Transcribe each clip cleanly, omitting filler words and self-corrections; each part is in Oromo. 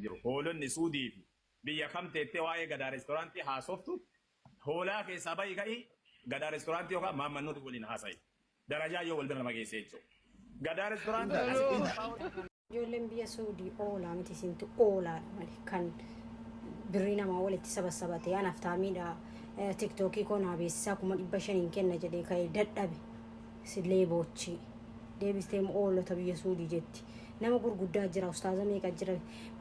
jiru. Hoolonni Suudii fi biyya kam teettee waa'ee gadaa reestooraantii haasoftu hoolaa keessaa bahi ka'i gadaa reestooraantii yookaan maammannooti waliin haasa'i. Darajaa yoo wal bira nama geesse jechuudha. Gadaa reestooraantii. Ijoolleen biyya Suudii oolaa miti isintu oolaa kan birrii namaa walitti sabasabatee anaaf taamiidha. TikTokii koonaa beeksisaa 500 kenna jedhee ka'ee dadhabe sillee boochi deebistee oolota biyya Suudii jetti. Nama gurguddaa jira ustaaza meeqa jira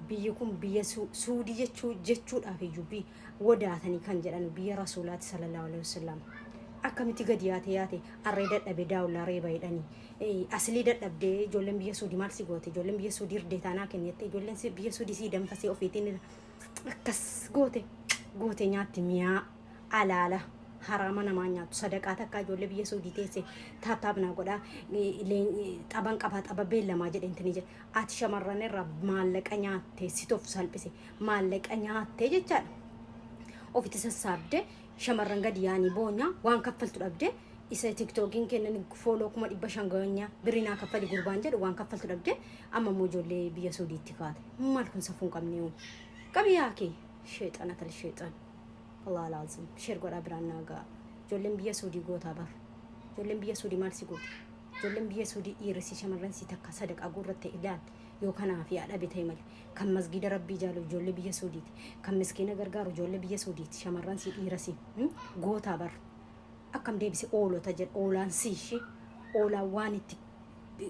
biyyi kun biyya Suudii jechuudhaaf iyyuu wadaatanii kan jedhan biyya Rasuulaati sallallahu alaihi wasallam. Akkamitti gadi yaate arree dadhabe daawulaa reeba jedhanii aslii dadhabdee ijoolleen biyya Suudii maal si goote ijoolleen biyya Suudii irdee taanaa kennette ijoolleen biyya Suudii si danfasee ofiitiin akkas goote nyaatti mi'aa alaala harama namaa nyaatu sadaqaa takka ijoollee biyya Suudii teesse taaptaapnaa godhaa xaban qabaa xaba beellamaa jedhentini jedha ati shamarran irraa maallaqa nyaattee sitoof salphise maallaqa nyaattee jechaadha ofitti sassaabde shamarran gadi yaanii boonya waan kaffaltu dhabde isa TikTokiin kennan fooloo 500 ganya birina kaffali gurbaan jedhu waan kaffaltu dhabde amma moo ijoollee biyya Suudiitti kaate maal kun safuun qabne qabiyaa kee sheexana tal sheexan Allah lazim sheer godha biraannaa gaa ijoolleen biyya Suudii gootaa bar ijoolleen biyya Suudii maal si goote ijoolleen biyya Suudii dhiirri shamarran si takka sadaqaa gurratte ilaal yoo kanaaf yaa dhabe ta'e malee kan masgida rabbii jaalu ijoollee biyya Suudiiti kan miskiina gargaaru ijoollee biyya Suudiiti shamarran si dhiira si gootaa bar akkam deebise oolota jedha oolaan siishi oolaan waan itti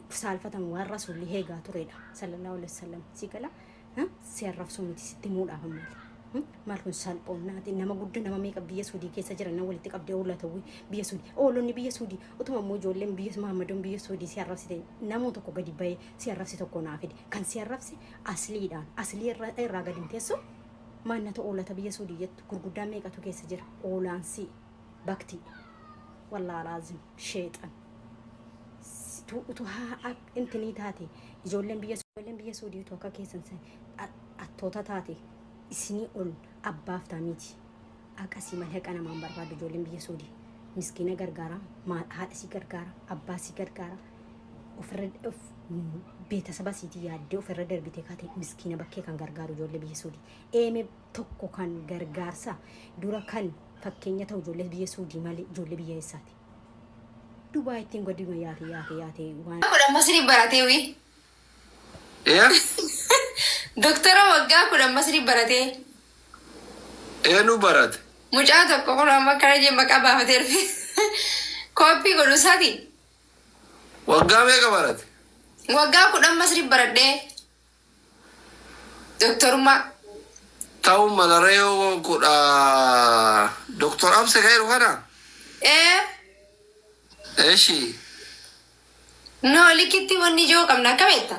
saalfatan waan rasuulli heegaa turedha sallallahu alaihi wasallam si gala si arrabsuu miti sitti muudhaaf maal kun salphoonnaati nama guddaa nama meeqa biyya Suudii keessa jiran nama walitti qabdee oolatawwi biyya Suudii oolonni biyya Suudii utuma immoo ijoolleen biyya Mahammadoon biyya Suudii si arrabsite namuu tokko gadi bahee si arrabsi tokko naa fide kan si arrabsi asliidhaan aslii irraa gadi teessu maannata oolata biyya Suudii jettu gurguddaa meeqatu keessa jira oolaansi bakti والله لازم شيطان تو ها انتني تاتي جولن بيا سودي تو كا كيسن اتوتا تاتي اسني اول اباف تاميتي اكاسي ملهق انا ما برباد جولن بيا سودي مسكينه غرغارا ما هادسي غرغارا اباسي غرغارا وفرد بيتا سباسيتي يادي وفرد دربيتي كاتي مسكينه بكي كان غرغارو جولن بيا سودي ايمي توكو كان غرغارسا دورا كان fakkeenya ta'u ijoollee biyya Suudii malee ijoollee biyya eessaati Dubai ittiin godhima yaate waan kudhan masrii baratee wi doktora waggaa kudhan masrii baratee nu barate mucaa tokko kun amma kana jee maqaa baafatee dhufe kooppii godhusaati waggaa meeqa barate waggaa kudhan masrii baradhee doktorummaa tau malareo kuda doktor amse kairu kana eshi no likiti woni jo kamna kameta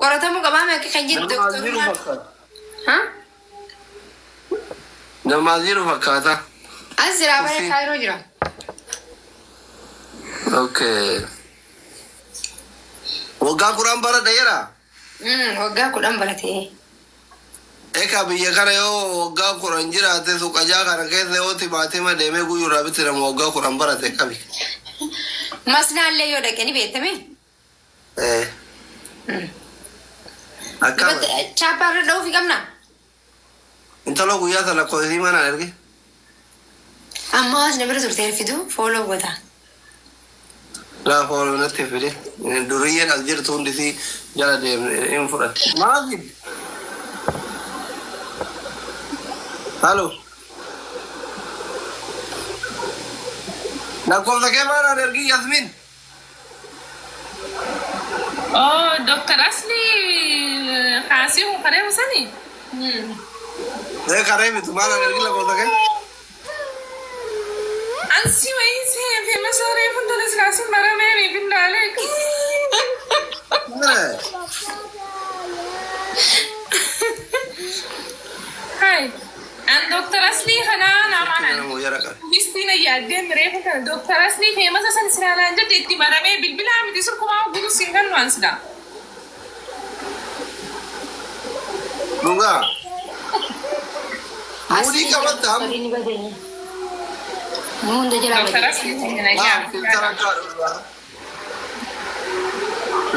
kora tamu kabame kanjin doktor ha namaziru fakata azira bare kairu jira okay woga kuran bara dayara woga kudan barate eka biyya kana yoo waggaa 10 jiraate suuqa jaa kana keessa yoo timaatima deemee guyyuu raabitira waggaa 10 barate qabi masnaalee yoo dhaqanii beekame akkama chaappaarra dha'uu fi qabna intala guyyaa sana koosii mana erge amma as na bira turtee fidu fooloo goota laa fooloo natti fide duriyyeen as jirtu hundisi jala deemne hin fudhate maali Halo. Nak kau tak mana energi Yasmin? Oh, Dokter Asli kasih kare usani. Kare itu mana energi lah kau tak? Ansi वही से फेमस हो रहे हैं तो kasih मरा मैं भी डाले. Hai. And Dr. Asli khana namana. Mistina yadde mere khana Dr. Asli famous asan sirala anja tetti marame bilbila amiti sur kuma guru single ones da. Lunga. Mudi ka batta hum. Munde jala. Dr. Asli tengena ya. Filter ka.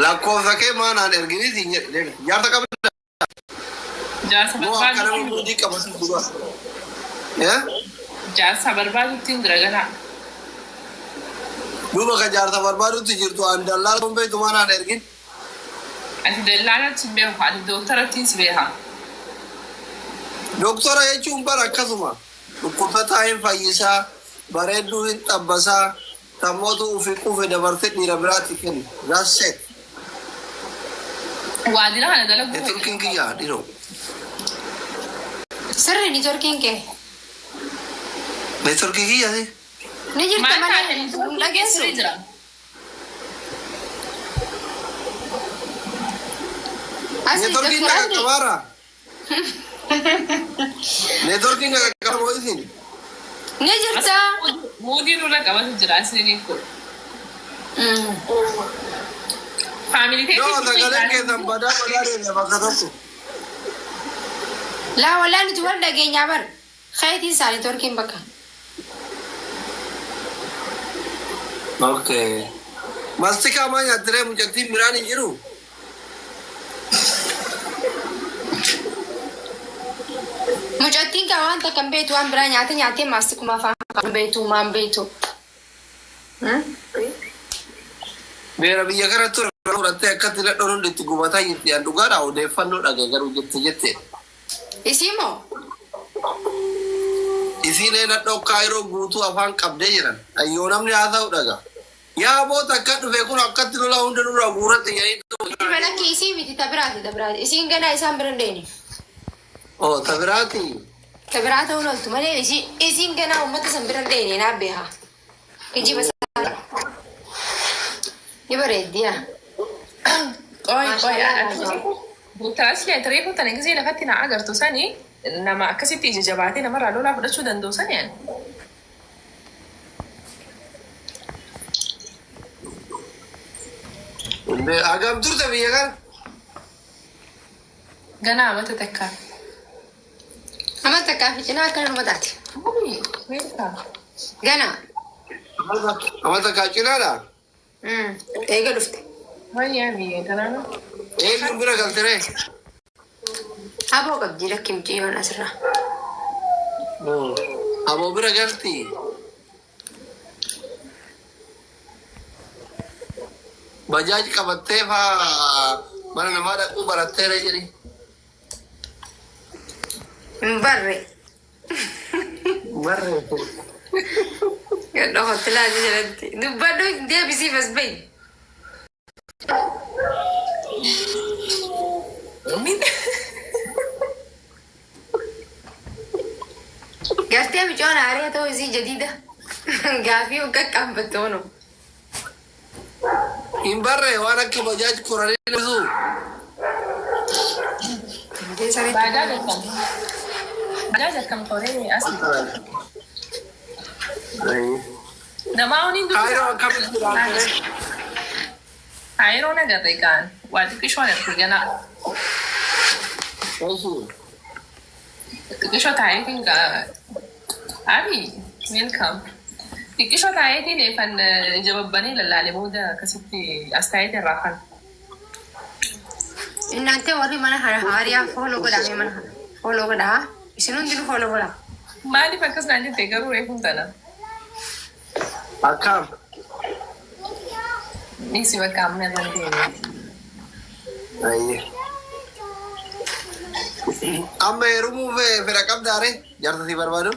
lakkoofsa kee maanaan erginiitiin jaarsa qabda Jaarsa moo akkana barbaadu. hojii qabatu dura Jaarsa barbaaduutiin jira ganaa. duuba ka jaarsa barbaadutti jirtu an dallaala kun beektu maanaan ergin Ati dallaalatti beeku ati dooktarattiis beeka. doktora jechuun bara akkasuma dhukkubsataa hin fayyisaa bareedduu hin xabbasaa tammootu ufi quufe dabarsee dhiira biraatti kenna that's it Waajjira kana dalagu. neetworkiin kiyyaa dhiroo Sirri ni torkiin kee. neetworkii kiyyaati Ni jirta Maal malee taate hin sirrii dhageessu. jira. Asii neetworkiin doktora naga qabaara neetworkiin naga qabaara isin ni jirta. Muudii nurra qabatu jira asiniin kun. Faamilii yoo sagalee teessisuu keessan badaa deeme bakka tokko Laa walaa nuti wal dhageenyaa bar. Kayitiin isaanii torkiin bakka. okay mastika maa nyaattiree mucattiin biraan hin jiru Mucattiin kaa waan takka hin beektu waan biraa nyaatee maastikuma afaan kan beektu maan beektu. beera biyya kanatti fudhattee akkatti ladhoon hundi itti gubataa jirti an dhugaadha odeeffannoo dhage garuu jette Isii moo? isiilee ladhoo kaayiroo guutuu afaan qabdee jiran ayyoo namni haasa'u dhaga yaa boota akka dhufe kun akkatti lola hunda nurraa guuratti Itti balakki isii miti tabiraati. Isiin ganaa isaan bira hin deene. oo tabiraati Tabiraa ta'uu loltu malee isiin ganaa uummata san bira hin deene naaf beekaa. Kijiba isaa. Ni bareeddi yaa. Doktara Asliyaa taree kun tana gisee lafatti na agartu sani nama akkasitti ija jabaatee namarraa lolaa fudhachuu danda'u sani ani. agam turte biyya kana Ganaa amata takkaa. Amma takkaa fi cinaa akkana nama taate. Beekaa. Ganaa. amata kaacinaadha Eega dhufte. Wayyaa biyya kanaa. eenyuun bira galtiree Aboo qabdii lakki mucayyoon asirraa. aboo bira galti bajaaj qabattee faa mana namaa dhaquu baratteera jedhi Hin barre. barree Gadhoo hoteelaa jalatti. Dubbadhu deebisiif as bahi. Gartee mucaan aarii ta'uu isii jadiida. Gaafii qaqqaabbattu hono. hin barree waan akka bajaaj koranii dhiisu Bajaaj akkam. Bajaaj akkam koree asii. Namaa honiin kaayiroo dubbisaa. akkamitti ilaaltee Kaayiroo nagarre kaan. Waa xiqqishoon ergu ganaa. Xiqqishoo taayitiin Abi, welcome. Xiqqishoo taayitiin eefan jababbanii lallaalee booda akkasitti as taayitii irraa kan. Innante warri mana kana haariyaa fooloo godhame mana kana. Fooloo godhaa. Isin hundinuu fooloo godhaa. Maaliif akkas naan jettee garuu reefuun tana? akkam Dhiisi bakka amma irra deeme. ayye amma heerumuu fedha qabdaare jaarsa si barbaadu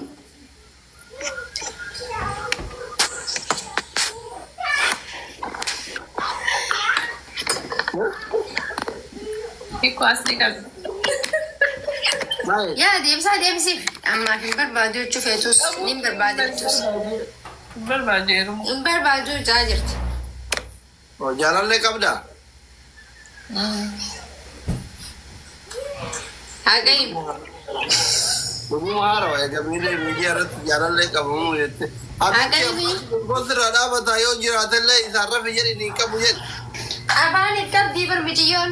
Hiikoo asii qabdi. maal Yaa deebisiif. Ammaaf hin barbaadu jechuu feetus ni hin barbaadu jechuus. Barbaadeeru. Hin barbaadu jechaa jirti. jaalallee qabdaa Hagayi. Dhuguma haarawa egaa miidiyaa irratti jaalallee qabamu jette. Hagayi. Gosti irraa dhaabataa yoo jiraatellee isaan rafi jedhi ni qabu jedhe. Afaan hin qabdii barmiciyyoon.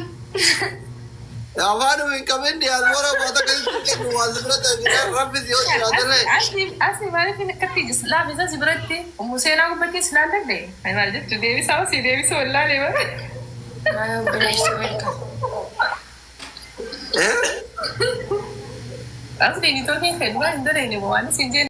Afaan hin qabin diyaaspoora waata keessatti kennu waan bira ta'e raffis yoo jiraatellee. Asii maaliif hin akkatti laafisa si biratti seenaa gubbaatti si laalladhe. Maal jettu deebisaa si deebisa wallaalee bara. Eh? Asli ni tu ni kedua, ini dah ni bawa ni sinjen.